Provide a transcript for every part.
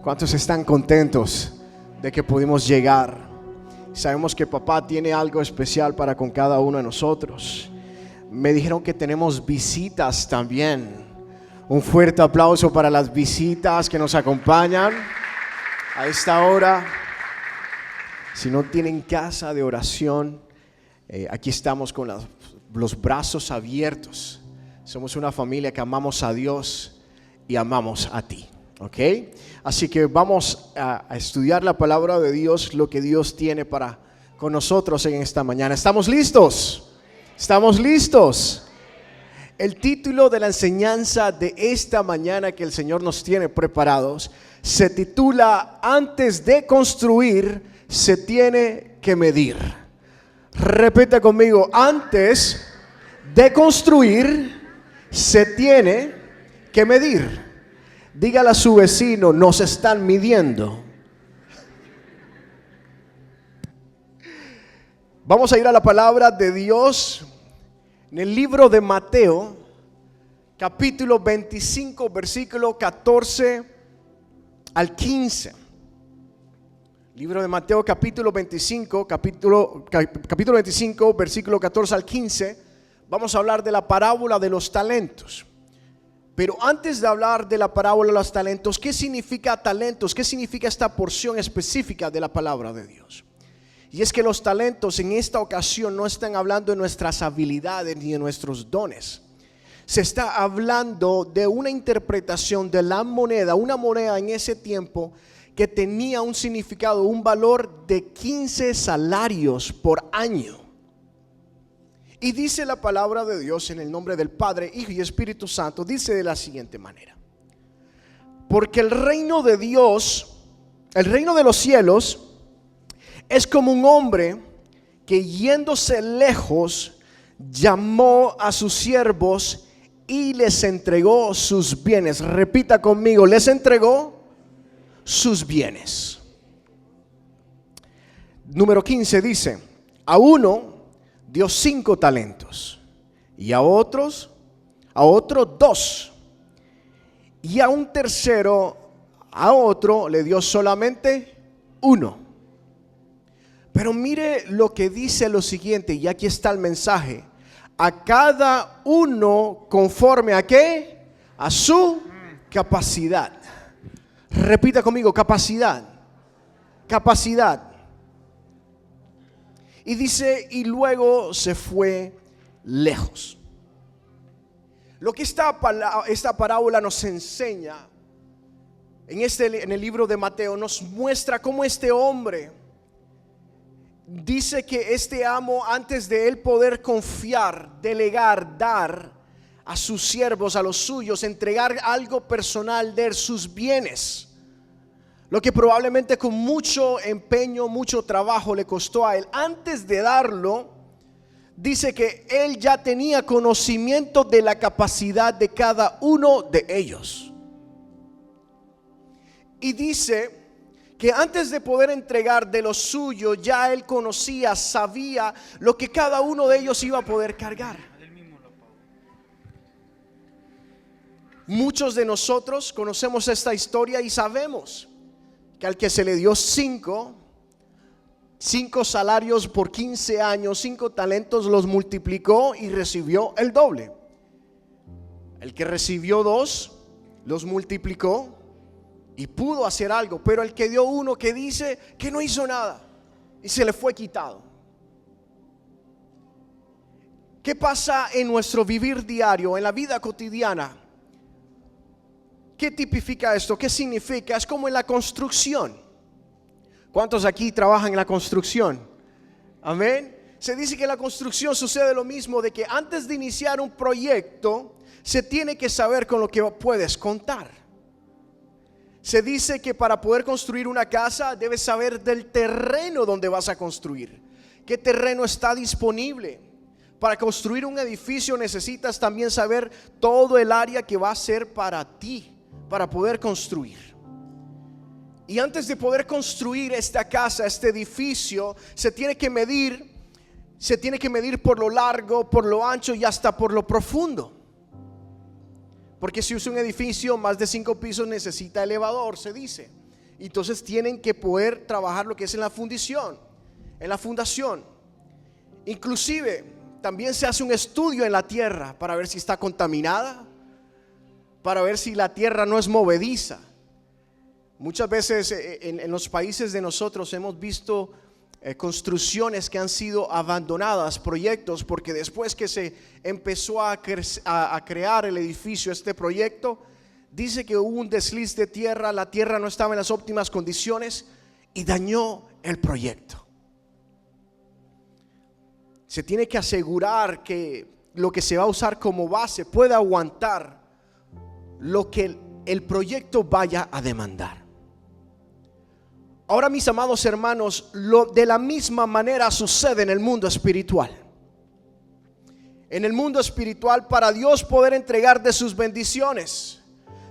¿Cuántos están contentos de que pudimos llegar? Sabemos que papá tiene algo especial para con cada uno de nosotros. Me dijeron que tenemos visitas también. Un fuerte aplauso para las visitas que nos acompañan a esta hora. Si no tienen casa de oración, aquí estamos con los brazos abiertos. Somos una familia que amamos a Dios y amamos a ti. ¿Ok? Así que vamos a estudiar la palabra de Dios, lo que Dios tiene para con nosotros en esta mañana. ¿Estamos listos? ¿Estamos listos? El título de la enseñanza de esta mañana que el Señor nos tiene preparados se titula: Antes de construir se tiene que medir. Repita conmigo: antes de construir se tiene que medir. Dígale a su vecino: nos están midiendo. Vamos a ir a la palabra de Dios en el libro de Mateo, capítulo 25, versículo 14 al 15. Libro de Mateo, capítulo 25, versículo 14 al 15. Vamos a hablar de la parábola de los talentos. Pero antes de hablar de la parábola de los talentos, ¿qué significa talentos? ¿Qué significa esta porción específica de la palabra de Dios? Y es que los talentos en esta ocasión no están hablando de nuestras habilidades ni de nuestros dones. Se está hablando de una interpretación de la moneda, una moneda en ese tiempo que tenía un significado, un valor de 15 salarios por año. Y dice la palabra de Dios en el nombre del Padre, Hijo y Espíritu Santo, dice de la siguiente manera: porque el reino de Dios, el reino de los cielos, es como un hombre que yéndose lejos llamó a sus siervos y les entregó sus bienes. Repita conmigo: les entregó sus bienes. Número 15 dice: a uno dio 5 talentos, y a otro 2, y a un tercero, a otro le dio solamente 1. Pero mire lo que dice lo siguiente, y aquí está el mensaje: a cada uno conforme a ¿qué? A su capacidad. Repita conmigo: capacidad. Capacidad. Y dice: y luego se fue lejos. Lo que esta parábola nos enseña en el libro de Mateo, nos muestra cómo este hombre dice que este amo, antes de él poder confiar, delegar, dar a sus siervos, a los suyos, entregar algo personal de sus bienes, lo que probablemente con mucho empeño, mucho trabajo le costó a él, antes de darlo, dice que él ya tenía conocimiento de la capacidad de cada uno de ellos. Y dice que antes de poder entregar de lo suyo, ya él conocía, sabía lo que cada uno de ellos iba a poder cargar. Muchos de nosotros conocemos esta historia y sabemos que al que se le dio 5 salarios por 15 años, 5 talentos, los multiplicó y recibió el doble. El que recibió 2 los multiplicó y pudo hacer algo, pero el que dio 1, que dice que no hizo nada y se le fue quitado. ¿Qué pasa en nuestro vivir diario, en la vida cotidiana? ¿Qué tipifica esto? ¿Qué significa? Es como en la construcción. ¿Cuántos aquí trabajan en la construcción? Amén. Se dice que en la construcción sucede lo mismo, de que antes de iniciar un proyecto se tiene que saber con lo que puedes contar. Se dice que para poder construir una casa debes saber del terreno donde vas a construir. ¿Qué terreno está disponible? Para construir un edificio necesitas también saber todo el área que va a ser para ti, para poder construir. Y antes de poder construir esta casa, este edificio, se tiene que medir por lo largo, por lo ancho y hasta por lo profundo. Porque si usa un edificio más de 5 pisos necesita elevador, se dice. Entonces tienen que poder trabajar lo que es en la fundación. Inclusive también se hace un estudio en la tierra para ver si está contaminada, para ver si la tierra no es movediza. Muchas veces en los países de nosotros hemos visto construcciones que han sido abandonadas, proyectos, porque después que se empezó a crear el edificio, este proyecto, dice que hubo un desliz de tierra, la tierra no estaba en las óptimas condiciones y dañó el proyecto. Se tiene que asegurar que lo que se va a usar como base pueda aguantar lo que el proyecto vaya a demandar. Ahora, mis amados hermanos, de la misma manera sucede en el mundo espiritual. En el mundo espiritual, para Dios poder entregar de sus bendiciones,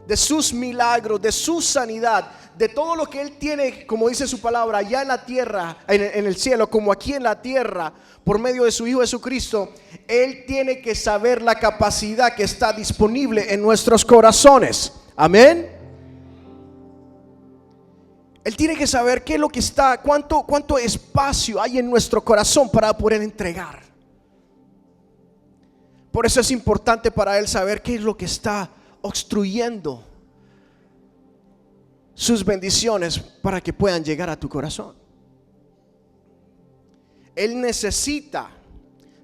de sus milagros, de su sanidad, de todo lo que Él tiene, como dice su palabra, allá en la tierra, en el cielo, como aquí en la tierra, por medio de su Hijo Jesucristo, Él tiene que saber la capacidad que está disponible en nuestros corazones. Amén. Él tiene que saber qué es lo que está, cuánto espacio hay en nuestro corazón para poder entregar. Por eso es importante para Él saber qué es lo que está obstruyendo sus bendiciones para que puedan llegar a tu corazón. Él necesita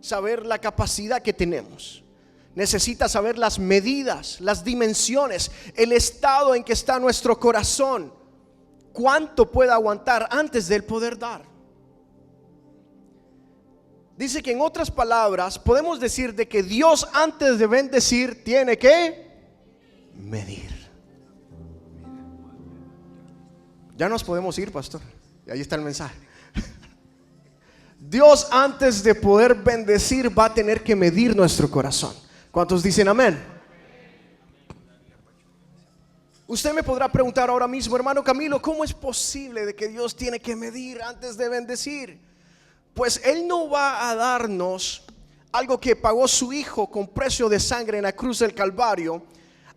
saber la capacidad que tenemos. Necesita saber las medidas, las dimensiones, el estado en que está nuestro corazón. Cuánto puede aguantar antes de él poder dar. Dice que en otras palabras podemos decir de que Dios antes de bendecir tiene que medir. Ya nos podemos ir, pastor. Ahí está el mensaje. Dios antes de poder bendecir va a tener que medir nuestro corazón. ¿Cuántos dicen amén? Usted me podrá preguntar ahora mismo, hermano Camilo, ¿cómo es posible de que Dios tiene que medir antes de bendecir? Pues Él no va a darnos algo que pagó su Hijo con precio de sangre en la cruz del Calvario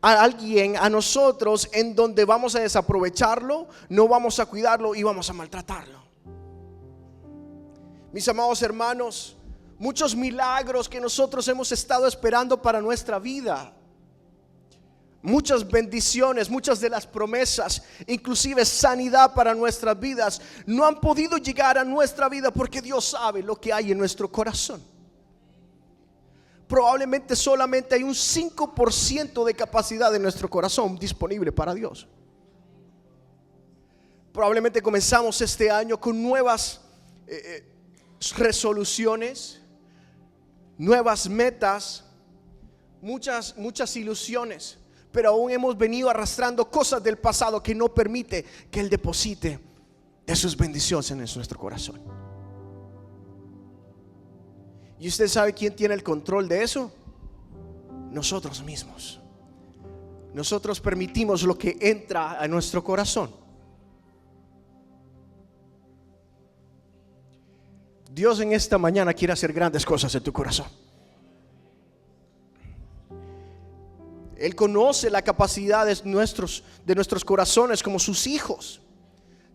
a alguien, a nosotros, en donde vamos a desaprovecharlo, no vamos a cuidarlo y vamos a maltratarlo. Mis amados hermanos, muchos milagros que nosotros hemos estado esperando para nuestra vida, muchas bendiciones, muchas de las promesas, inclusive sanidad para nuestras vidas, no han podido llegar a nuestra vida porque Dios sabe lo que hay en nuestro corazón. Probablemente solamente hay un 5% de capacidad de nuestro corazón disponible para Dios. Probablemente comenzamos este año con nuevas resoluciones, nuevas metas, muchas ilusiones, pero aún hemos venido arrastrando cosas del pasado que no permite que Él deposite de sus bendiciones en nuestro corazón. ¿Y usted sabe quién tiene el control de eso? Nosotros mismos. Nosotros permitimos lo que entra a nuestro corazón. Dios en esta mañana quiere hacer grandes cosas en tu corazón. Él conoce la capacidad de nuestros corazones como sus hijos.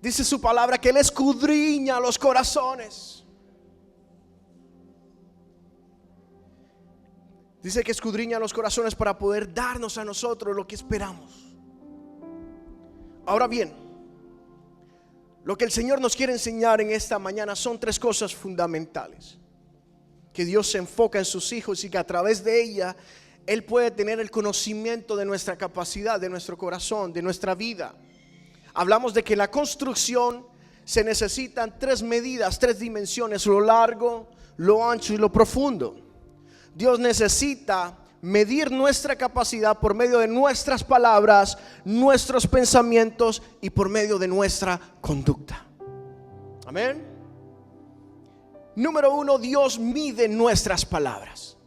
Dice su palabra que Él escudriña los corazones. Dice que escudriña los corazones para poder darnos a nosotros lo que esperamos. Ahora bien, lo que el Señor nos quiere enseñar en esta mañana son tres cosas fundamentales. Que Dios se enfoca en sus hijos y que a través de ella Él puede tener el conocimiento de nuestra capacidad, de nuestro corazón, de nuestra vida. Hablamos de que en la construcción se necesitan tres medidas, tres dimensiones: lo largo, lo ancho y lo profundo. Dios necesita medir nuestra capacidad por medio de nuestras palabras, nuestros pensamientos y por medio de nuestra conducta. Amén. Número uno, Dios mide nuestras palabras.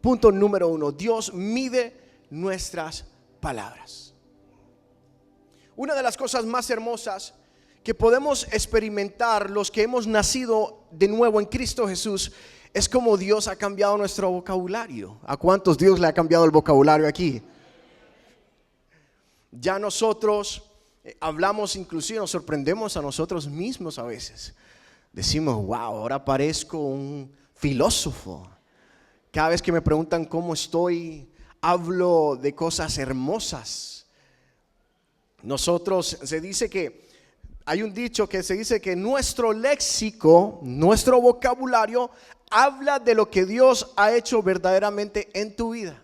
Punto número uno, Dios mide nuestras palabras. Una de las cosas más hermosas que podemos experimentar los que hemos nacido de nuevo en Cristo Jesús es como Dios ha cambiado nuestro vocabulario. ¿A cuántos Dios le ha cambiado el vocabulario aquí? Ya nosotros Hablamos, inclusive nos sorprendemos a nosotros mismos a veces. Decimos, wow, ahora parezco un filósofo. Cada vez que me preguntan cómo estoy, hablo de cosas hermosas. Nosotros, se dice que hay un dicho que se dice que nuestro léxico, nuestro vocabulario habla de lo que Dios ha hecho verdaderamente en tu vida.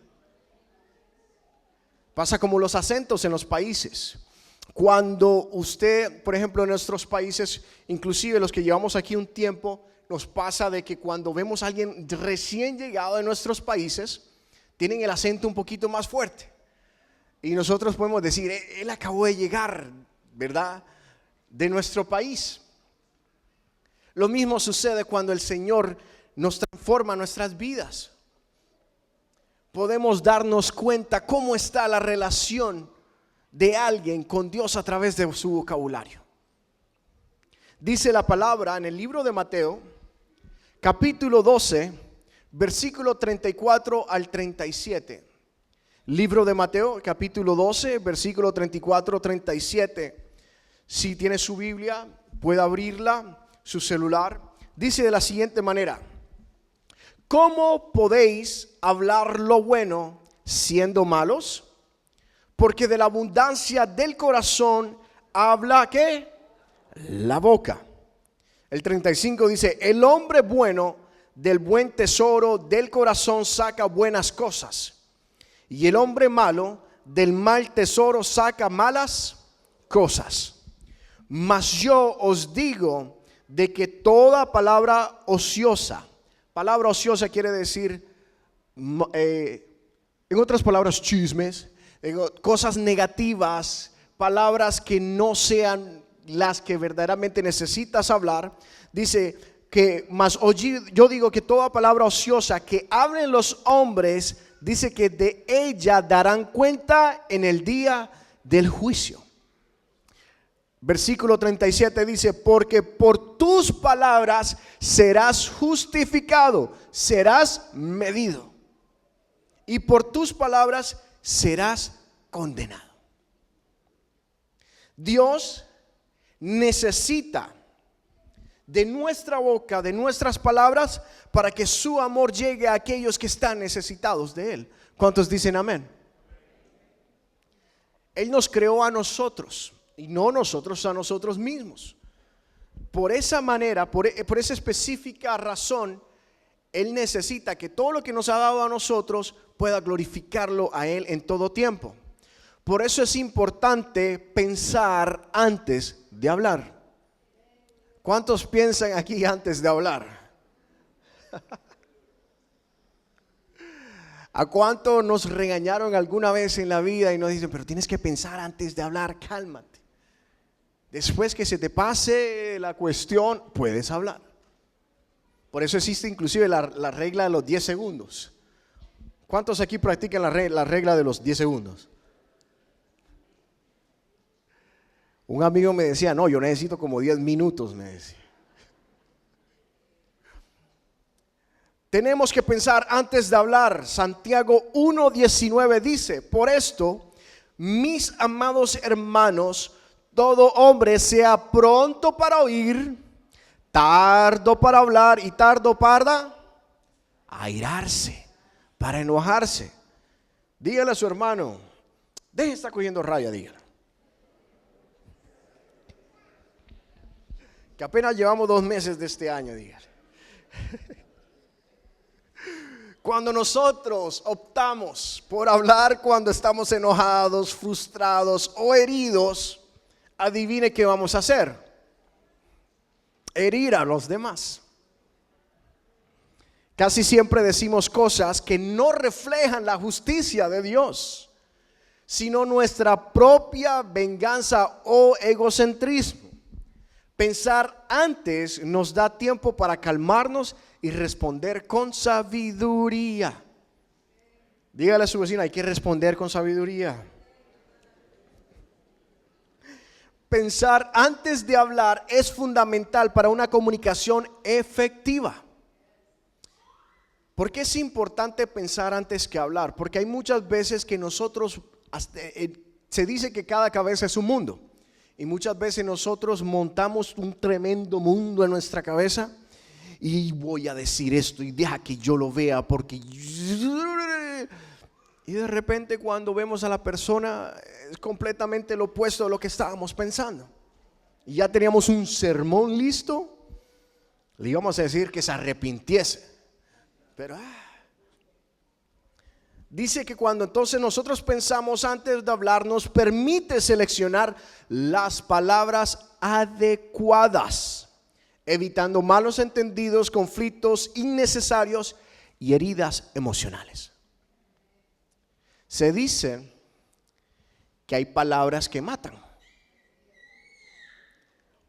Pasa como los acentos en los países. Cuando usted, por ejemplo, en nuestros países, inclusive los que llevamos aquí un tiempo, nos pasa de que cuando vemos a alguien recién llegado de nuestros países, tienen el acento un poquito más fuerte. Y nosotros podemos decir, él acabó de llegar, ¿verdad?, de nuestro país. Lo mismo sucede cuando el Señor nos transforma nuestras vidas. Podemos darnos cuenta cómo está la relación de alguien con Dios a través de su vocabulario. Dice la palabra en el libro de Mateo, capítulo 12, versículo 34 al 37. Libro de Mateo, capítulo 12, versículo 34-37. Si tiene su Biblia, puede abrirla, su celular. Dice de la siguiente manera: ¿cómo podéis hablar lo bueno siendo malos? Porque de la abundancia del corazón habla, ¿qué? La boca. El 35 dice: el hombre bueno del buen tesoro del corazón saca buenas cosas, y el hombre malo del mal tesoro saca malas cosas. Mas yo os digo de que toda palabra ociosa quiere decir, en otras palabras, chismes, cosas negativas, palabras que no sean las que verdaderamente necesitas hablar. Dice que, mas yo digo que toda palabra ociosa que hablen los hombres, dice que de ella darán cuenta en el día del juicio. Versículo 37 dice: porque por tus palabras serás justificado, serás medido, y por tus palabras serás condenado. Dios necesita de nuestra boca, de nuestras palabras, para que su amor llegue a aquellos que están necesitados de Él. ¿Cuántos dicen amén? Él nos creó a nosotros y no nosotros a nosotros mismos. Por esa manera, por esa específica razón, Él necesita que todo lo que nos ha dado a nosotros pueda glorificarlo a Él en todo tiempo. Por eso es importante pensar antes de hablar. ¿Cuántos piensan aquí antes de hablar? ¿A cuánto nos regañaron alguna vez en la vida y nos dicen, pero tienes que pensar antes de hablar? Cálmate. Después que se te pase la cuestión, puedes hablar. Por eso existe inclusive la regla de los 10 segundos. ¿Cuántos aquí practican la regla de los 10 segundos? Un amigo me decía, no, yo necesito como 10 minutos, me decía. Tenemos que pensar antes de hablar. Santiago 1:19 dice: por esto, mis amados hermanos, todo hombre sea pronto para oír, tardo para hablar y tardo para airarse, para enojarse. Dígale a su hermano, deje de estar cogiendo raya, dígale. Que apenas llevamos 2 meses de este año, dígale. Cuando nosotros optamos por hablar cuando estamos enojados, frustrados o heridos, adivine qué vamos a hacer: herir a los demás. Casi siempre decimos cosas que no reflejan la justicia de Dios, sino nuestra propia venganza o egocentrismo. Pensar antes nos da tiempo para calmarnos y responder con sabiduría. Dígale a su vecino, hay que responder con sabiduría. Pensar antes de hablar es fundamental para una comunicación efectiva. ¿Por qué es importante pensar antes que hablar? Porque hay muchas veces que nosotros, se dice que cada cabeza es un mundo. Y muchas veces nosotros montamos un tremendo mundo en nuestra cabeza. Y voy a decir esto y deja que yo lo vea porque... Y de repente cuando vemos a la persona es completamente lo opuesto de lo que estábamos pensando. Y ya teníamos un sermón listo. Le íbamos a decir que se arrepintiese. Pero dice que cuando entonces nosotros pensamos antes de hablar, nos permite seleccionar las palabras adecuadas, evitando malos entendidos, conflictos innecesarios y heridas emocionales. Se dice que hay palabras que matan.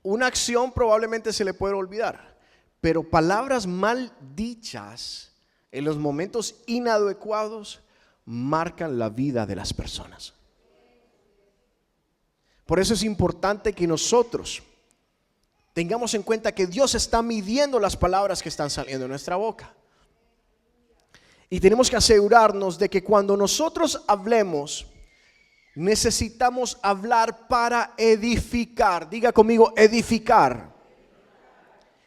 Una acción probablemente se le puede olvidar, pero palabras mal dichas en los momentos inadecuados marcan la vida de las personas. Por eso es importante que nosotros tengamos en cuenta que Dios está midiendo las palabras que están saliendo de nuestra boca. Y tenemos que asegurarnos de que cuando nosotros hablemos, necesitamos hablar para edificar. Diga conmigo, edificar.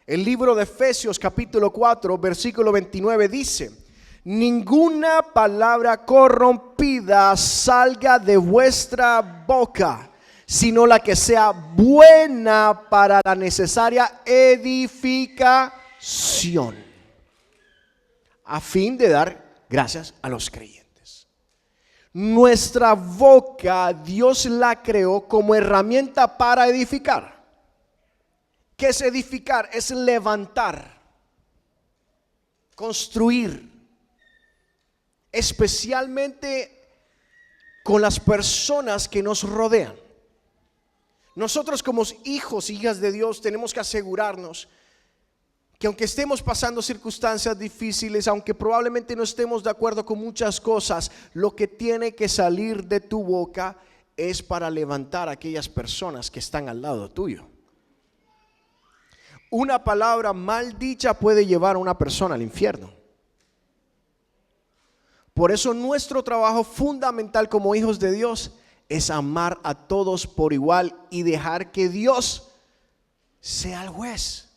El libro de Efesios capítulo 4 versículo 29 dice: ninguna palabra corrompida salga de vuestra boca, sino la que sea buena para la necesaria edificación, a fin de dar gracias a los creyentes. Nuestra boca Dios la creó como herramienta para edificar. ¿Qué es edificar? Es levantar, construir, especialmente con las personas que nos rodean. Nosotros como hijos, hijas de Dios, tenemos que asegurarnos que aunque estemos pasando circunstancias difíciles, aunque probablemente no estemos de acuerdo con muchas cosas, lo que tiene que salir de tu boca es para levantar a aquellas personas que están al lado tuyo. Una palabra mal dicha puede llevar a una persona al infierno. Por eso nuestro trabajo fundamental como hijos de Dios es amar a todos por igual y dejar que Dios sea el juez,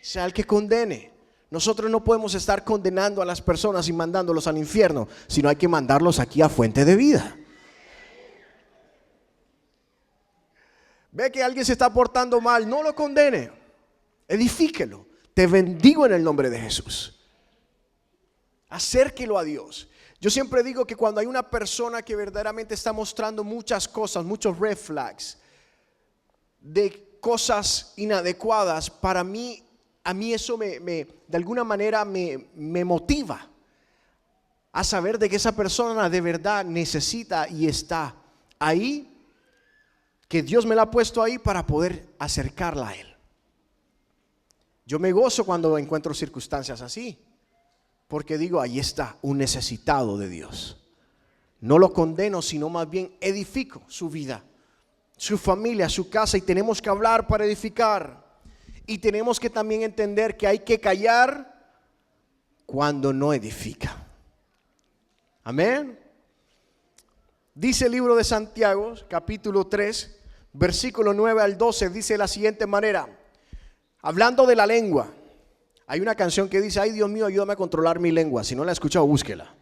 sea el que condene. Nosotros no podemos estar condenando a las personas y mandándolos al infierno, sino hay que mandarlos aquí a fuente de vida. Ve que alguien se está portando mal, no lo condene, edifíquelo. Te bendigo en el nombre de Jesús. Acérquelo a Dios. Yo siempre digo que cuando hay una persona que verdaderamente está mostrando muchas cosas, muchos red flags de cosas inadecuadas, a mí eso de alguna manera me motiva a saber de que esa persona de verdad necesita y está ahí, que Dios me la ha puesto ahí para poder acercarla a Él. Yo me gozo cuando encuentro circunstancias así, porque digo, ahí está un necesitado de Dios. No lo condeno, sino más bien edifico su vida, su familia, su casa. Y tenemos que hablar para edificar. Y tenemos que también entender que hay que callar cuando no edifica. Amén. Dice el libro de Santiago, capítulo 3, versículo 9 al 12, dice de la siguiente manera, hablando de la lengua. Hay una canción que dice: ay Dios mío, ayúdame a controlar mi lengua. Si no la has escuchado, búsquela.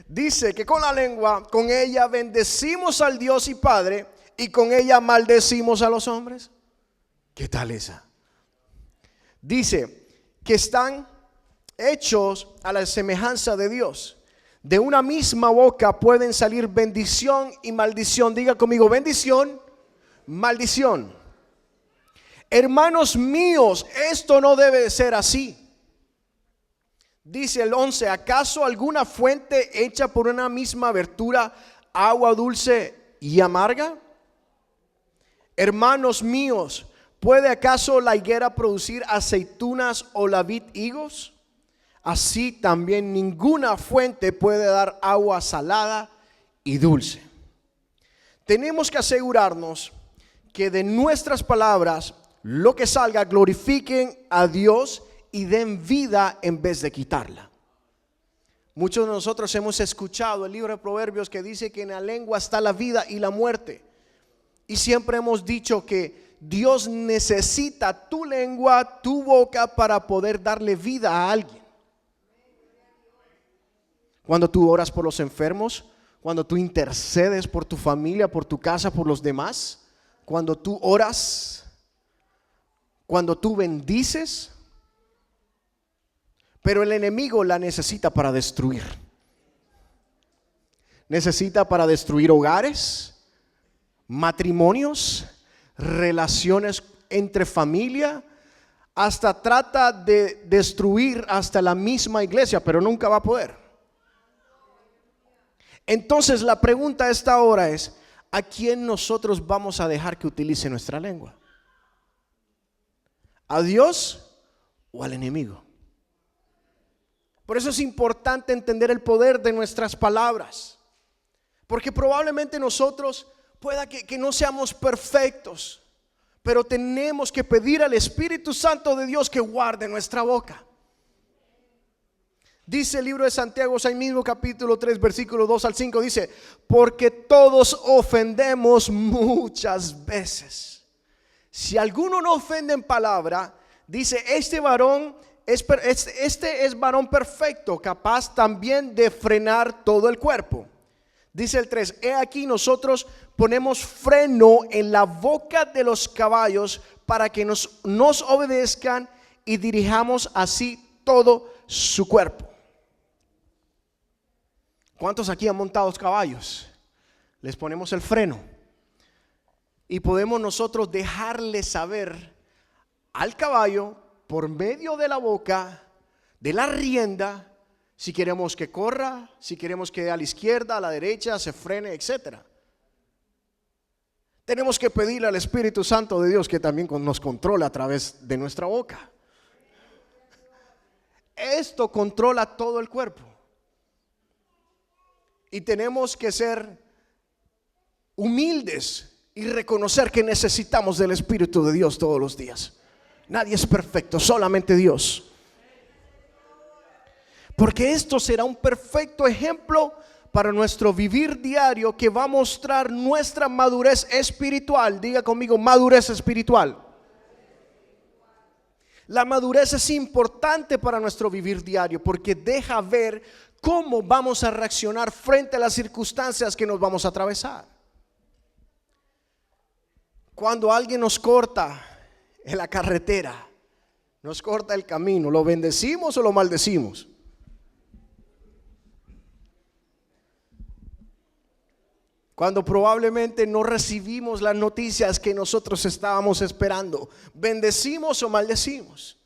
Dice que con la lengua, con ella bendecimos al Dios y Padre, y con ella maldecimos a los hombres. ¿Qué tal esa? Dice que están hechos a la semejanza de Dios. De una misma boca pueden salir bendición y maldición. Diga conmigo: bendición, maldición. Hermanos míos, esto no debe de ser así. Dice el 11: ¿acaso alguna fuente hecha por una misma abertura, agua dulce y amarga? Hermanos míos, ¿puede acaso la higuera producir aceitunas o la vid higos? Así también ninguna fuente puede dar agua salada y dulce. Tenemos que asegurarnos que de nuestras palabras lo que salga glorifiquen a Dios y den vida en vez de quitarla. Muchos de nosotros hemos escuchado el libro de Proverbios que dice que en la lengua está la vida y la muerte. Y siempre hemos dicho que Dios necesita tu lengua, tu boca para poder darle vida a alguien. Cuando tú oras por los enfermos, cuando tú intercedes por tu familia, por tu casa, por los demás, cuando tú oras, cuando tú bendices. Pero el enemigo la necesita para destruir. Necesita para destruir hogares, matrimonios, relaciones entre familia, hasta trata de destruir hasta la misma iglesia, pero nunca va a poder. Entonces la pregunta a esta hora es: ¿a quién nosotros vamos a dejar que utilice nuestra lengua? ¿A Dios o al enemigo? Por eso es importante entender el poder de nuestras palabras, porque probablemente nosotros pueda que no seamos perfectos, pero tenemos que pedir al Espíritu Santo de Dios que guarde nuestra boca. Dice el libro de Santiago, ahí mismo capítulo 3 versículo 2 al 5, dice: porque todos ofendemos muchas veces. Si alguno no ofende en palabra, dice, este es varón perfecto, capaz también de frenar todo el cuerpo. Dice el 3: he aquí nosotros ponemos freno en la boca de los caballos para que nos obedezcan y dirijamos así todo su cuerpo. ¿Cuántos aquí han montado caballos? Les ponemos el freno y podemos nosotros dejarle saber al caballo por medio de la boca, de la rienda, si queremos que corra, si queremos que a la izquierda, a la derecha, se frene, etcétera. Tenemos que pedirle al Espíritu Santo de Dios que también nos controle a través de nuestra boca. Esto controla todo el cuerpo. Y tenemos que ser humildes y reconocer que necesitamos del Espíritu de Dios todos los días. Nadie es perfecto, solamente Dios. Porque esto será un perfecto ejemplo para nuestro vivir diario que va a mostrar nuestra madurez espiritual. Diga conmigo, madurez espiritual. La madurez es importante para nuestro vivir diario porque deja ver cómo vamos a reaccionar frente a las circunstancias que nos vamos a atravesar. Cuando alguien nos corta en la carretera, nos corta el camino, ¿lo bendecimos o lo maldecimos? Cuando probablemente no recibimos las noticias que nosotros estábamos esperando, ¿bendecimos o maldecimos?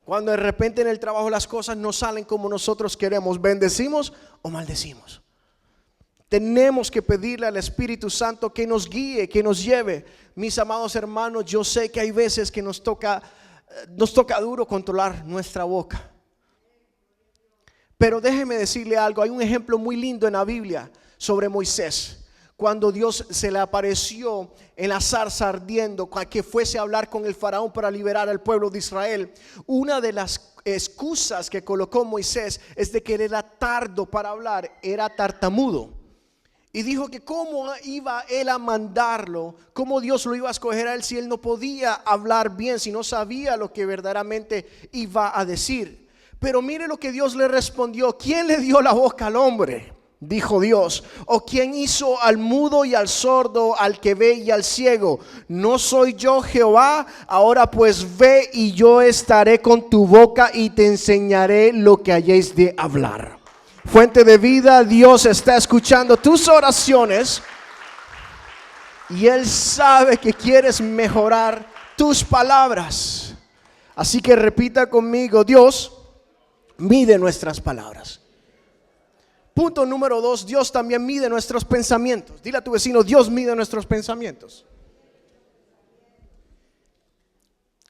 Cuando de repente en el trabajo las cosas no salen como nosotros queremos, ¿bendecimos o maldecimos? Tenemos que pedirle al Espíritu Santo que nos guíe, que nos lleve. Mis amados hermanos, yo sé que hay veces que nos toca duro controlar nuestra boca. Pero déjeme decirle algo, hay un ejemplo muy lindo en la Biblia sobre Moisés. Cuando Dios se le apareció en la zarza ardiendo, que fuese a hablar con el faraón para liberar al pueblo de Israel, una de las excusas que colocó Moisés es de que él era tardo para hablar, era tartamudo. Y dijo que cómo iba él a mandarlo, cómo Dios lo iba a escoger a él si él no podía hablar bien, si no sabía lo que verdaderamente iba a decir. Pero mire lo que Dios le respondió: ¿quién le dio la boca al hombre? Dijo Dios. ¿O quién hizo al mudo y al sordo, al que ve y al ciego? ¿No soy yo Jehová? Ahora pues ve, y yo estaré con tu boca y te enseñaré lo que hayáis de hablar. Fuente de vida, Dios está escuchando tus oraciones y Él sabe que quieres mejorar tus palabras. Así que repita conmigo: Dios mide nuestras palabras. Punto número 2, Dios también mide nuestros pensamientos. Dile a tu vecino: Dios mide nuestros pensamientos.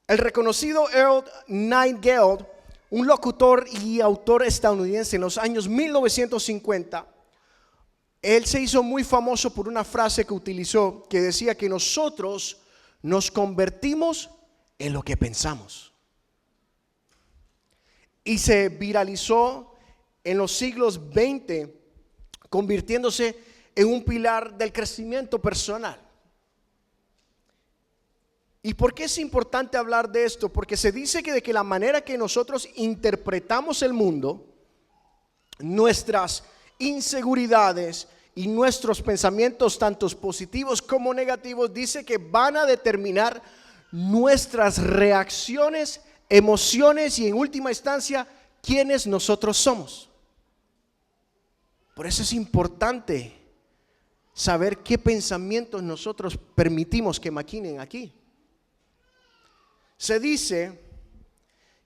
El reconocido Earl Nightingale, un locutor y autor estadounidense en los años 1950, él se hizo muy famoso por una frase que utilizó, que decía que nosotros nos convertimos en lo que pensamos. Y se viralizó en los siglos XX, convirtiéndose en un pilar del crecimiento personal. ¿Y por qué es importante hablar de esto? Porque se dice que de que la manera que nosotros interpretamos el mundo, nuestras inseguridades y nuestros pensamientos, tanto positivos como negativos, dice que van a determinar nuestras reacciones, emociones y en última instancia, quiénes nosotros somos. Por eso es importante saber qué pensamientos nosotros permitimos que maquinen aquí. Se dice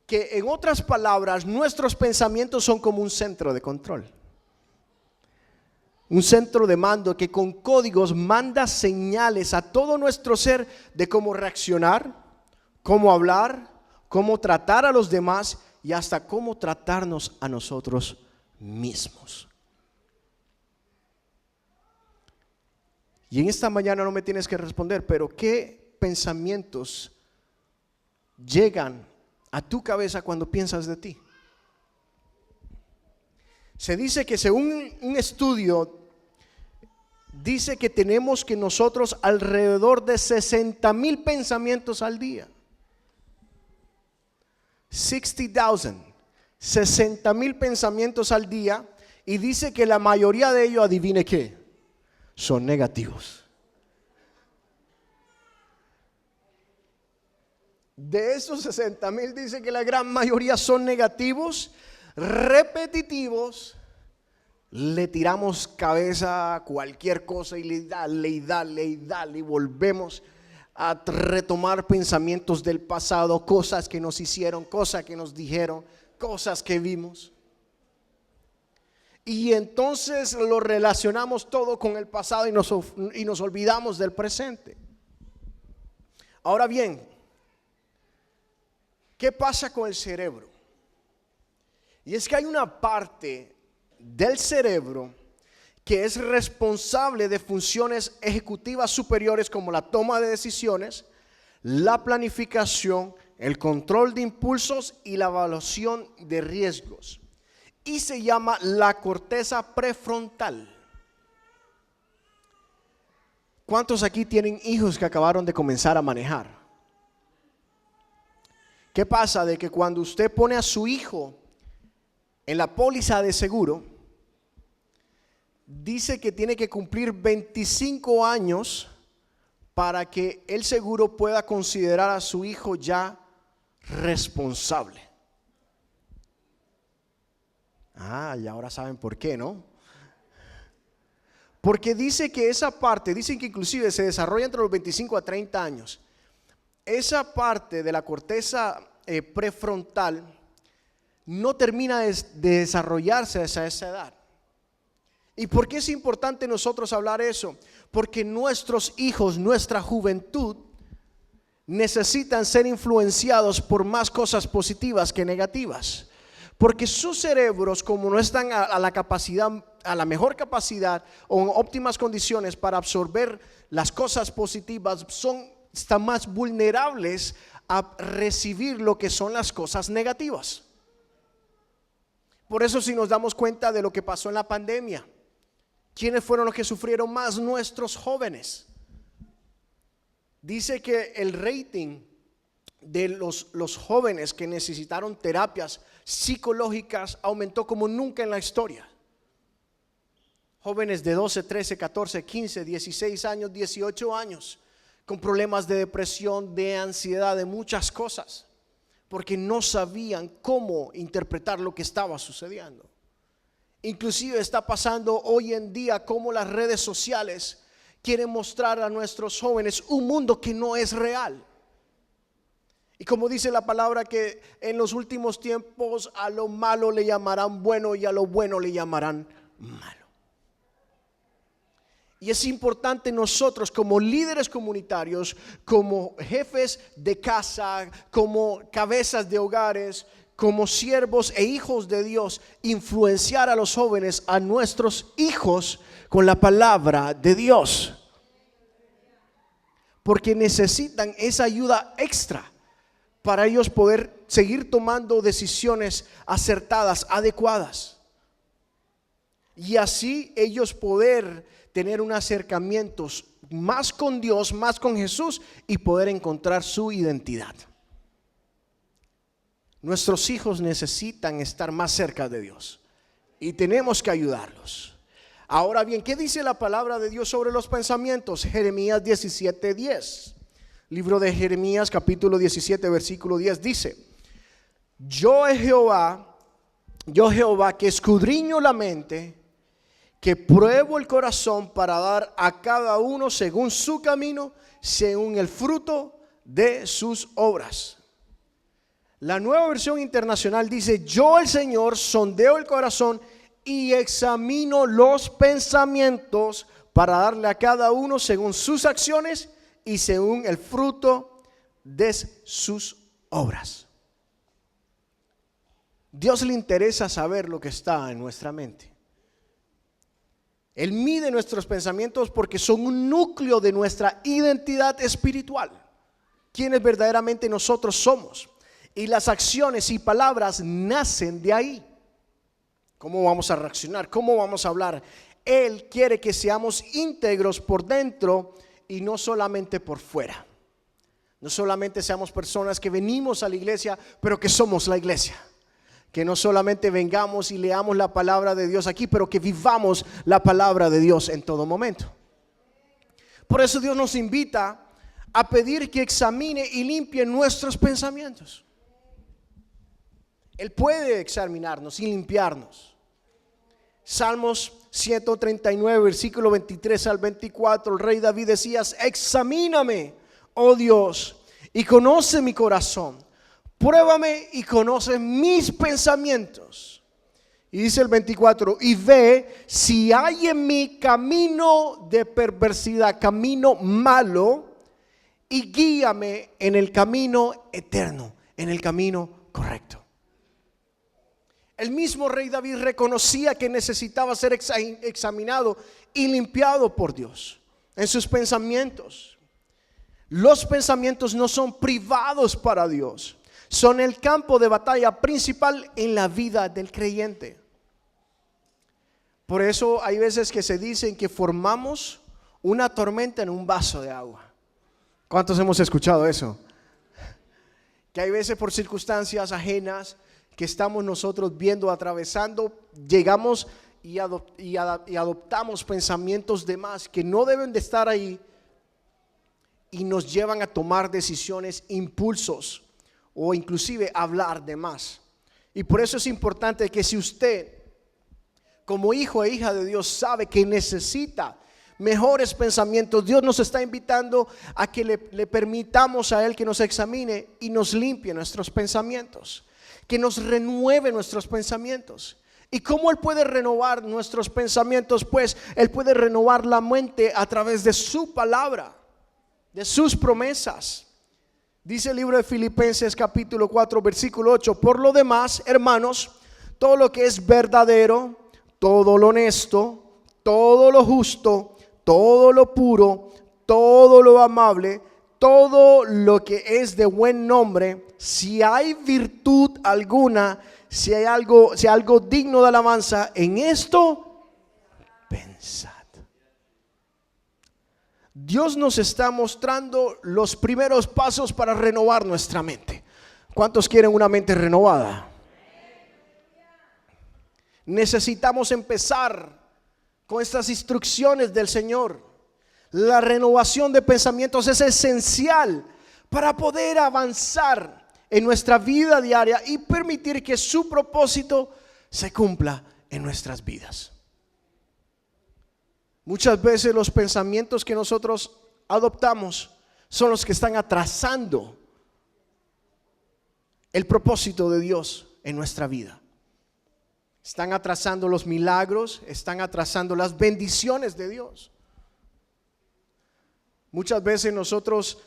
que, en otras palabras, nuestros pensamientos son como un centro de control, un centro de mando que con códigos manda señales a todo nuestro ser de cómo reaccionar, cómo hablar, cómo tratar a los demás y hasta cómo tratarnos a nosotros mismos. Y en esta mañana no me tienes que responder, pero ¿qué pensamientos llegan a tu cabeza cuando piensas de ti? Se dice que, según un estudio, dice que tenemos que nosotros alrededor de 60,000 pensamientos al día. 60,000 pensamientos al día, y dice que la mayoría de ellos, adivine qué, son negativos. De esos 60,000 dice que la gran mayoría son negativos, repetitivos. Le tiramos cabeza a cualquier cosa y dale y volvemos a retomar pensamientos del pasado, cosas que nos hicieron, cosas que nos dijeron, cosas que vimos. Y entonces lo relacionamos todo con el pasado y nos olvidamos del presente. Ahora bien, ¿qué pasa con el cerebro? Y es que hay una parte del cerebro que es responsable de funciones ejecutivas superiores como la toma de decisiones, la planificación, el control de impulsos y la evaluación de riesgos. Y se llama la corteza prefrontal. ¿Cuántos aquí tienen hijos que acabaron de comenzar a manejar? ¿Qué pasa? De que cuando usted pone a su hijo en la póliza de seguro, dice que tiene que cumplir 25 años para que el seguro pueda considerar a su hijo ya responsable. Y ahora saben por qué, ¿no? Porque dice que esa parte, dicen que inclusive se desarrolla entre los 25 a 30 años. Esa parte de la corteza prefrontal no termina de desarrollarse a esa edad. ¿Y por qué es importante nosotros hablar eso? Porque nuestros hijos, nuestra juventud, necesitan ser influenciados por más cosas positivas que negativas. Porque sus cerebros, como no están a la capacidad, a la mejor capacidad o en óptimas condiciones para absorber las cosas positivas, están más vulnerables a recibir lo que son las cosas negativas. Por eso, si nos damos cuenta de lo que pasó en la pandemia, ¿quiénes fueron los que sufrieron más? Nuestros jóvenes. Dice que el rating de los jóvenes que necesitaron terapias psicológicas aumentó como nunca en la historia. Jóvenes de 12, 13, 14, 15, 16 años, 18 años, con problemas de depresión, de ansiedad, de muchas cosas, porque no sabían cómo interpretar lo que estaba sucediendo. Inclusive está pasando hoy en día como las redes sociales quieren mostrar a nuestros jóvenes un mundo que no es real. Y como dice la palabra, que en los últimos tiempos a lo malo le llamarán bueno y a lo bueno le llamarán malo. Y es importante nosotros, como líderes comunitarios, como jefes de casa, como cabezas de hogares, como siervos e hijos de Dios, influenciar a los jóvenes, a nuestros hijos, con la palabra de Dios. Porque necesitan esa ayuda extra para ellos poder seguir tomando decisiones acertadas, adecuadas. y así ellos poder tener un acercamiento más con Dios, más con Jesús y poder encontrar su identidad. Nuestros hijos necesitan estar más cerca de Dios y tenemos que ayudarlos. Ahora bien, ¿qué dice la palabra de Dios sobre los pensamientos? Jeremías 17:10. Libro de Jeremías capítulo 17 versículo 10 dice: Yo Jehová que escudriño la mente, que pruebo el corazón para dar a cada uno según su camino, según el fruto de sus obras. La Nueva Versión Internacional dice: Yo el Señor sondeo el corazón y examino los pensamientos para darle a cada uno según sus acciones y según el fruto de sus obras. Dios le interesa saber lo que está en nuestra mente. Él mide nuestros pensamientos porque son un núcleo de nuestra identidad espiritual, quienes verdaderamente nosotros somos. Y las acciones y palabras nacen de ahí. ¿Cómo vamos a reaccionar? ¿Cómo vamos a hablar? Él quiere que seamos íntegros por dentro y no solamente por fuera. No solamente seamos personas que venimos a la iglesia, pero que somos la iglesia. Que no solamente vengamos y leamos la palabra de Dios aquí, pero que vivamos la palabra de Dios en todo momento. Por eso Dios nos invita a pedir que examine y limpie nuestros pensamientos. Él puede examinarnos y limpiarnos. Salmos 139, versículo 23 al 24, el rey David decía: examíname, oh Dios, y conoce mi corazón. Pruébame y conoce mis pensamientos. Y dice el 24: y ve si hay en mí camino de perversidad, camino malo, y guíame en el camino eterno, en el camino correcto. El mismo rey David reconocía que necesitaba ser examinado y limpiado por Dios en sus pensamientos. Los pensamientos no son privados para Dios, son el campo de batalla principal en la vida del creyente. Por eso hay veces que se dicen que formamos una tormenta en un vaso de agua. ¿Cuántos hemos escuchado eso? Que hay veces por circunstancias ajenas que estamos nosotros viendo, atravesando, llegamos y adoptamos pensamientos de más que no deben de estar ahí y nos llevan a tomar decisiones, impulsos o inclusive hablar de más. Y por eso es importante que si usted como hijo e hija de Dios sabe que necesita mejores pensamientos, Dios nos está invitando a que le permitamos a Él que nos examine y nos limpie nuestros pensamientos, que nos renueve nuestros pensamientos. ¿Y cómo Él puede renovar nuestros pensamientos? Pues Él puede renovar la mente a través de su palabra, de sus promesas. Dice el libro de Filipenses capítulo 4 versículo 8: por lo demás, hermanos, todo lo que es verdadero, todo lo honesto, todo lo justo, todo lo puro, todo lo amable, todo lo que es de buen nombre, si hay virtud alguna, si hay algo digno de alabanza, en esto pensad. Dios nos está mostrando los primeros pasos para renovar nuestra mente. ¿Cuántos quieren una mente renovada? Necesitamos empezar con estas instrucciones del Señor. La renovación de pensamientos es esencial para poder avanzar en nuestra vida diaria y permitir que su propósito se cumpla en nuestras vidas. Muchas veces los pensamientos que nosotros adoptamos son los que están atrasando el propósito de Dios en nuestra vida. Están atrasando los milagros, están atrasando las bendiciones de Dios. Muchas veces nosotros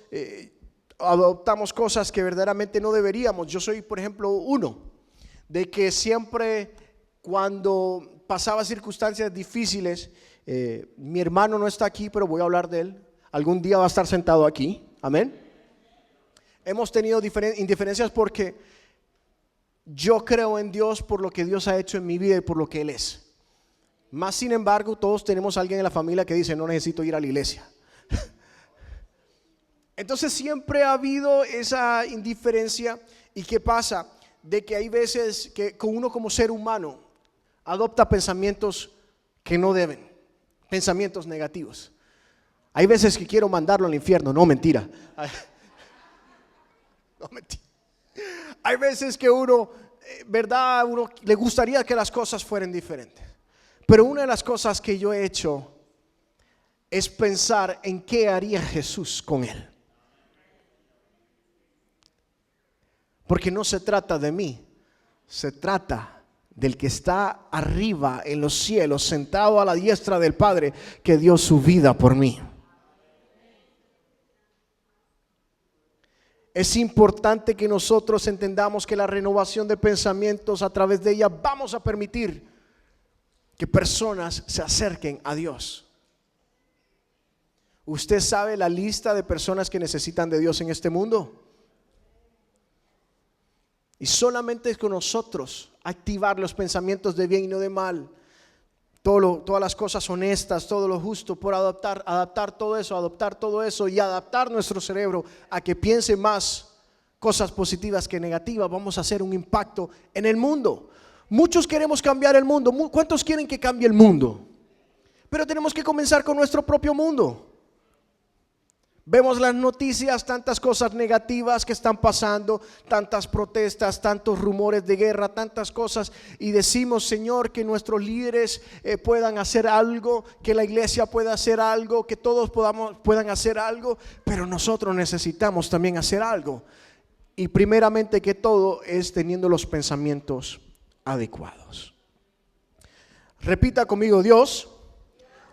adoptamos cosas que verdaderamente no deberíamos. Yo soy, por ejemplo, uno de que siempre cuando pasaba circunstancias difíciles, mi hermano no está aquí, pero voy a hablar de él. Algún día va a estar sentado aquí, amén. Hemos tenido indiferencias porque yo creo en Dios por lo que Dios ha hecho en mi vida y por lo que Él es, Más sin embargo, todos tenemos a alguien en la familia que dice: no necesito ir a la iglesia. Entonces siempre ha habido esa indiferencia. ¿Y qué pasa? De que hay veces que uno como ser humano adopta pensamientos que no deben, pensamientos negativos. Hay veces que quiero mandarlo al infierno. No, mentira. No, mentira. Hay veces que uno le gustaría que las cosas fueran diferentes. Pero una de las cosas que yo he hecho es pensar en qué haría Jesús con él. Porque no se trata de mí, se trata del que está arriba en los cielos, sentado a la diestra del Padre, que dio su vida por mí. Es importante que nosotros entendamos que la renovación de pensamientos, a través de ella vamos a permitir que personas se acerquen a Dios. ¿Usted sabe la lista de personas que necesitan de Dios en este mundo? Y solamente es con nosotros activar los pensamientos de bien y no de mal, todas las cosas honestas, todo lo justo, por adaptar todo eso y adaptar nuestro cerebro a que piense más cosas positivas que negativas. Vamos a hacer un impacto en el mundo. Muchos queremos cambiar el mundo. ¿Cuántos quieren que cambie el mundo? Pero tenemos que comenzar con nuestro propio mundo. Vemos las noticias, tantas cosas negativas que están pasando, tantas protestas, tantos rumores de guerra, tantas cosas, y decimos: Señor, que nuestros líderes puedan hacer algo, que la iglesia pueda hacer algo, que todos puedan hacer algo, pero nosotros necesitamos también hacer algo. Y primeramente que todo es teniendo los pensamientos adecuados. Repita conmigo: Dios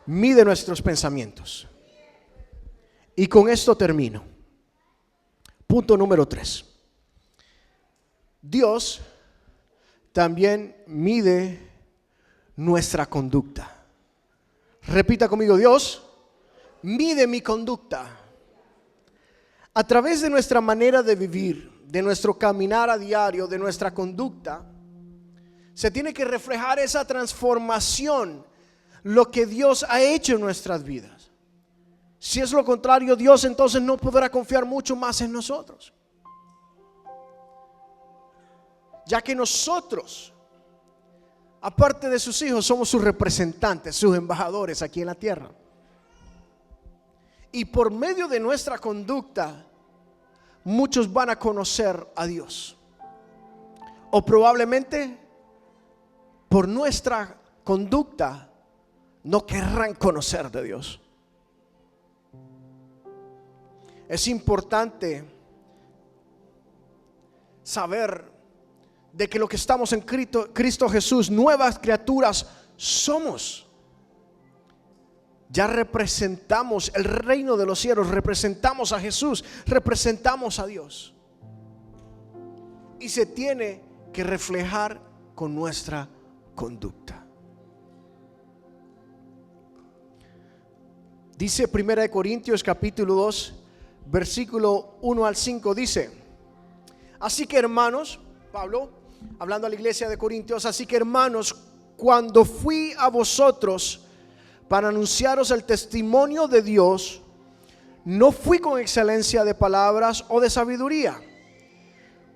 mide nuestros pensamientos. Y con esto termino. Punto número 3. Dios también mide nuestra conducta. Repita conmigo: Dios mide mi conducta. A través de nuestra manera de vivir, de nuestro caminar a diario, de nuestra conducta, se tiene que reflejar esa transformación, lo que Dios ha hecho en nuestras vidas. Si es lo contrario, Dios entonces no podrá confiar mucho más en nosotros, ya que nosotros, aparte de sus hijos, somos sus representantes, sus embajadores aquí en la tierra. Y por medio de nuestra conducta, muchos van a conocer a Dios. O probablemente por nuestra conducta no querrán conocer de Dios. Es importante saber de que lo que estamos en Cristo Jesús, nuevas criaturas somos. Ya representamos el reino de los cielos, representamos a Jesús, representamos a Dios. Y se tiene que reflejar con nuestra conducta. Dice 1 Corintios capítulo 2, versículo 1 al 5, dice: así que hermanos, Pablo hablando a la iglesia de Corintios, así que hermanos, cuando fui a vosotros para anunciaros el testimonio de Dios, no fui con excelencia de palabras o de sabiduría,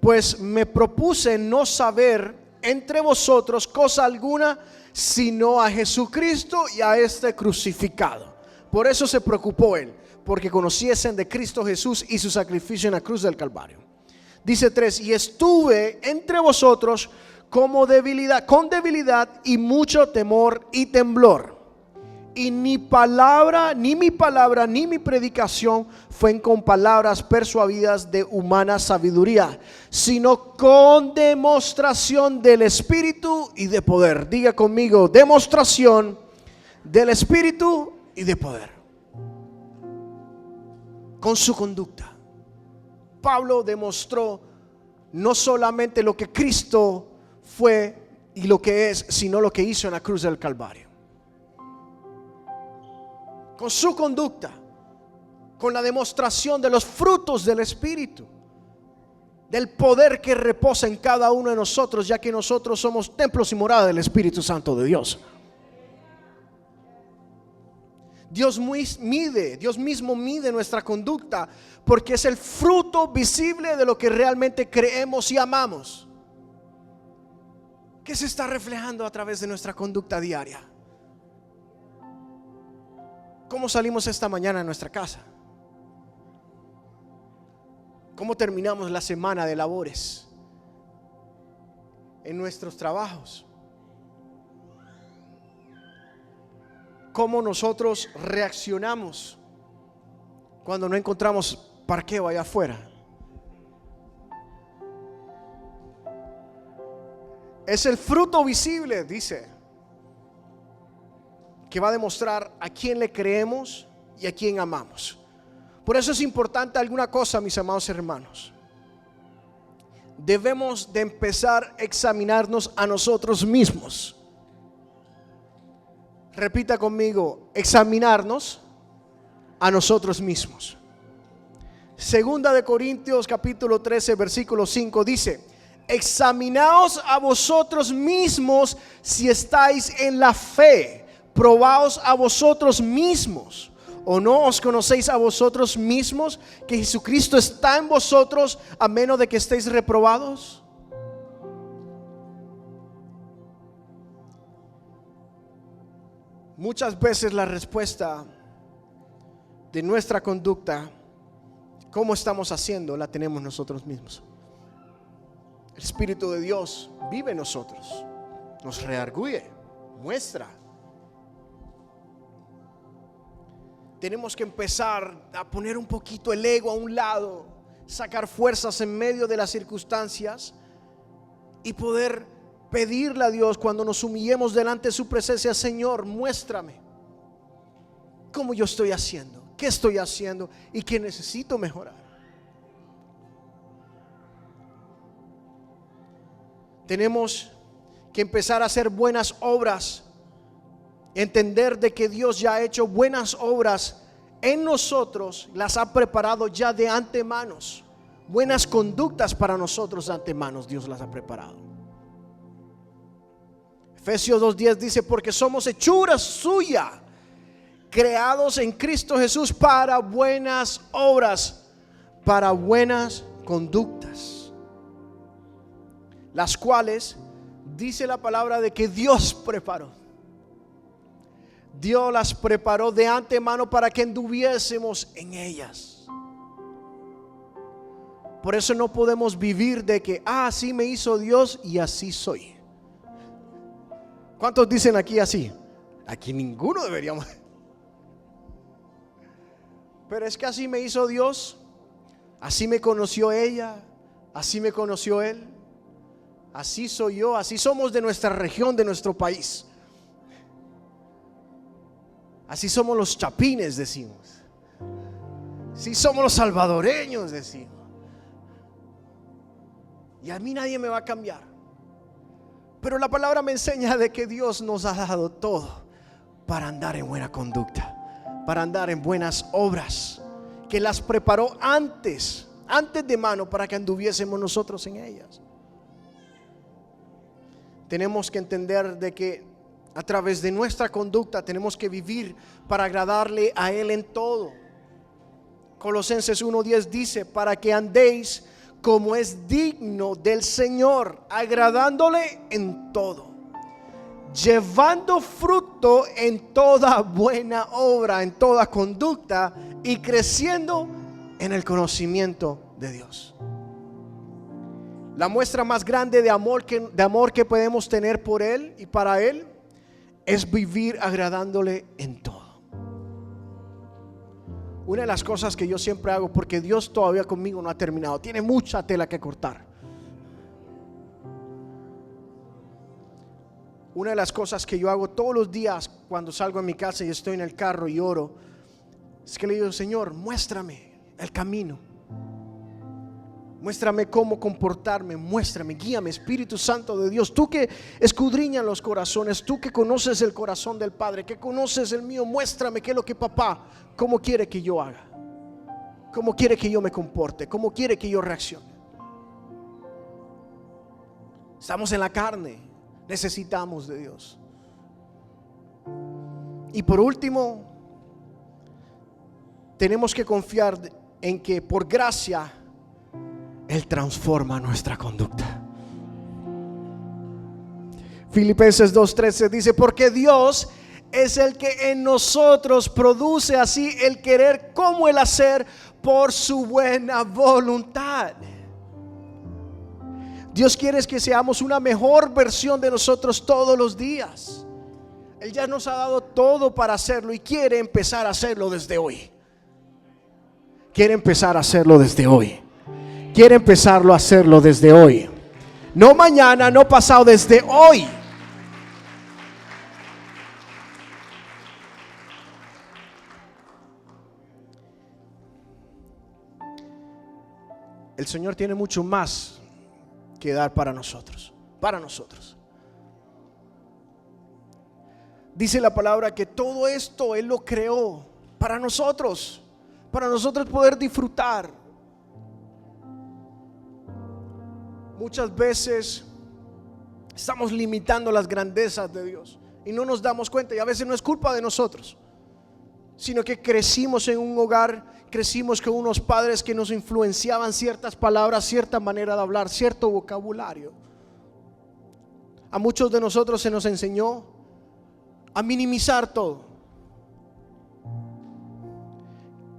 pues me propuse no saber entre vosotros cosa alguna, sino a Jesucristo y a este crucificado. Por eso se preocupó él, porque conociesen de Cristo Jesús y su sacrificio en la cruz del Calvario. Dice 3: y estuve entre vosotros con debilidad y mucho temor y temblor. Y ni mi palabra, ni mi predicación fue con palabras persuadidas de humana sabiduría, sino con demostración del Espíritu y de poder. Diga conmigo: demostración del Espíritu y de poder. Con su conducta, Pablo demostró no solamente lo que Cristo fue y lo que es, sino lo que hizo en la cruz del Calvario. Con su conducta, con la demostración de los frutos del Espíritu, del poder que reposa en cada uno de nosotros, ya que nosotros somos templos y morada del Espíritu Santo de Dios. Dios mismo mide nuestra conducta, porque es el fruto visible de lo que realmente creemos y amamos. ¿Qué se está reflejando a través de nuestra conducta diaria? ¿Cómo salimos esta mañana a nuestra casa? ¿Cómo terminamos la semana de labores en nuestros trabajos? ¿Cómo nosotros reaccionamos cuando no encontramos parqueo allá afuera? Es el fruto visible, dice, que va a demostrar a quién le creemos y a quién amamos. Por eso es importante alguna cosa, mis amados hermanos. Debemos de empezar a examinarnos a nosotros mismos. Repita conmigo: examinarnos a nosotros mismos. Segunda de Corintios capítulo 13 versículo 5 dice: examinaos a vosotros mismos si estáis en la fe, probaos a vosotros mismos. ¿O no os conocéis a vosotros mismos que Jesucristo está en vosotros, a menos de que estéis reprobados? Muchas veces la respuesta de nuestra conducta, cómo estamos haciendo, la tenemos nosotros mismos. El Espíritu de Dios vive en nosotros, nos redarguye, muestra. Tenemos que empezar a poner un poquito el ego a un lado, sacar fuerzas en medio de las circunstancias y poder pedirle a Dios, cuando nos humillemos delante de su presencia: Señor, muéstrame cómo yo estoy haciendo, qué estoy haciendo y qué necesito mejorar. Tenemos que empezar a hacer buenas obras, entender de que Dios ya ha hecho buenas obras en nosotros, las ha preparado ya de antemano. Buenas conductas para nosotros de antemano Dios las ha preparado. Efesios 2:10 dice: porque somos hechura suya, creados en Cristo Jesús para buenas obras, para buenas conductas, las cuales dice la palabra de que Dios preparó. Dios las preparó de antemano para que anduviésemos en ellas. Por eso no podemos vivir de que así me hizo Dios y así soy. ¿Cuántos dicen aquí así? Aquí ninguno deberíamos. Pero es que así me hizo Dios, así me conoció ella, así me conoció él, así soy yo, así somos de nuestra región, de nuestro país. Así somos los chapines, decimos. Así somos los salvadoreños, decimos. Y a mí nadie me va a cambiar. Pero la palabra me enseña de que Dios nos ha dado todo para andar en buena conducta, para andar en buenas obras, que las preparó antes de mano para que anduviésemos nosotros en ellas. Tenemos que entender de que a través de nuestra conducta tenemos que vivir para agradarle a Él en todo. Colosenses 1:10 dice: para que andéis como es digno del Señor, agradándole en todo, llevando fruto en toda buena obra, en toda conducta, y creciendo en el conocimiento de Dios. La muestra más grande de amor que podemos tener por Él y para Él es vivir agradándole en todo. Una de las cosas que yo siempre hago, porque Dios todavía conmigo no ha terminado, tiene mucha tela que cortar. Una de las cosas que yo hago todos los días cuando salgo de mi casa y estoy en el carro y oro, es que le digo: Señor, muéstrame el camino, muéstrame cómo comportarme, muéstrame, guíame, Espíritu Santo de Dios, tú que escudriñas los corazones, tú que conoces el corazón del Padre, que conoces el mío, muéstrame qué es lo que papá, cómo quiere que yo haga, cómo quiere que yo me comporte, cómo quiere que yo reaccione. Estamos en la carne, necesitamos de Dios. Y por último, tenemos que confiar en que por gracia Él transforma nuestra conducta. Filipenses 2:13 dice: porque Dios es el que en nosotros produce así el querer como el hacer por su buena voluntad. Dios quiere que seamos una mejor versión de nosotros todos los días. Él ya nos ha dado todo para hacerlo y quiere empezar a hacerlo desde hoy. Quiere empezar a hacerlo desde hoy. Quiere empezarlo a hacerlo desde hoy. No mañana, no pasado, desde hoy. El Señor tiene mucho más que dar para nosotros. Para nosotros. Dice la palabra que todo esto Él lo creó para nosotros poder disfrutar. Muchas veces estamos limitando las grandezas de Dios y no nos damos cuenta, y a veces no es culpa de nosotros, sino que crecimos en un hogar, crecimos con unos padres que nos influenciaban ciertas palabras, cierta manera de hablar, cierto vocabulario. A muchos de nosotros se nos enseñó a minimizar todo.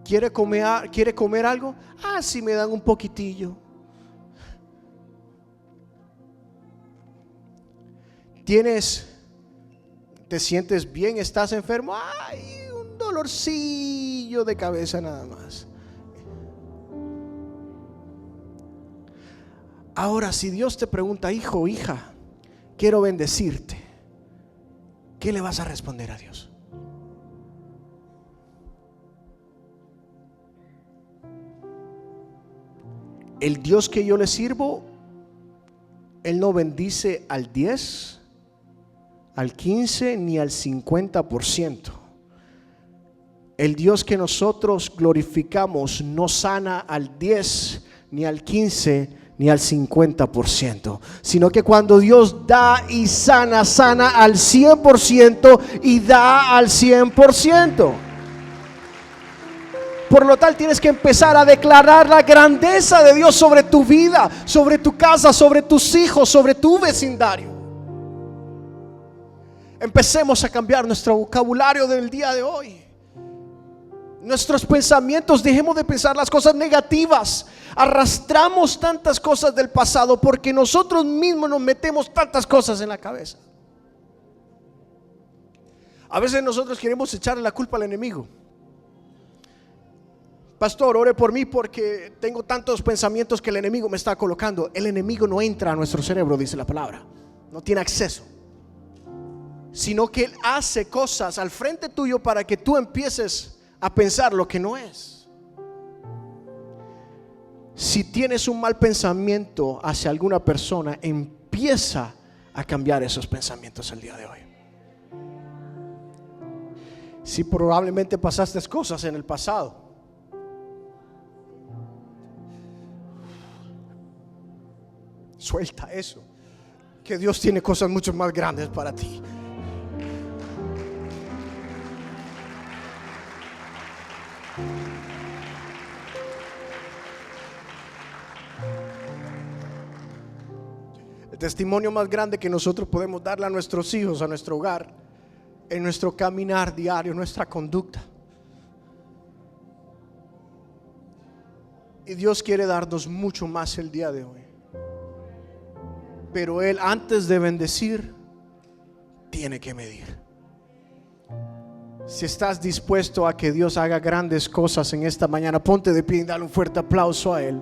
¿Quiere comer algo? Ah, si me dan un poquitillo. ¿Te sientes bien? ¿Estás enfermo? Ay, un dolorcillo de cabeza nada más. Ahora, si Dios te pregunta: hijo, hija, quiero bendecirte, ¿qué le vas a responder a Dios? El Dios que yo le sirvo, Él no bendice al 10, al 15 ni al 50%. El Dios que nosotros glorificamos no sana al 10, ni al 15, ni al 50%, sino que cuando Dios da y sana, sana al 100% y da al 100%. Por lo tal, tienes que empezar a declarar la grandeza de Dios sobre tu vida, sobre tu casa, sobre tus hijos, sobre tu vecindario. Empecemos a cambiar nuestro vocabulario del día de hoy. Nuestros pensamientos, dejemos de pensar las cosas negativas. Arrastramos tantas cosas del pasado porque nosotros mismos nos metemos tantas cosas en la cabeza. A veces nosotros queremos echarle la culpa al enemigo. Pastor, ore por mí porque tengo tantos pensamientos que el enemigo me está colocando. El enemigo no entra a nuestro cerebro, dice la palabra. No tiene acceso. Sino que Él hace cosas al frente tuyo para que tú empieces a pensar lo que no es. Si tienes un mal pensamiento hacia alguna persona, empieza a cambiar esos pensamientos el día de hoy. Si probablemente pasaste cosas en el pasado, suelta eso, que Dios tiene cosas mucho más grandes para ti. El testimonio más grande que nosotros podemos darle a nuestros hijos, a nuestro hogar, en nuestro caminar diario, nuestra conducta. Y Dios quiere darnos mucho más el día de hoy. Pero Él, antes de bendecir, tiene que medir. Si estás dispuesto a que Dios haga grandes cosas en esta mañana, ponte de pie y dale un fuerte aplauso a Él.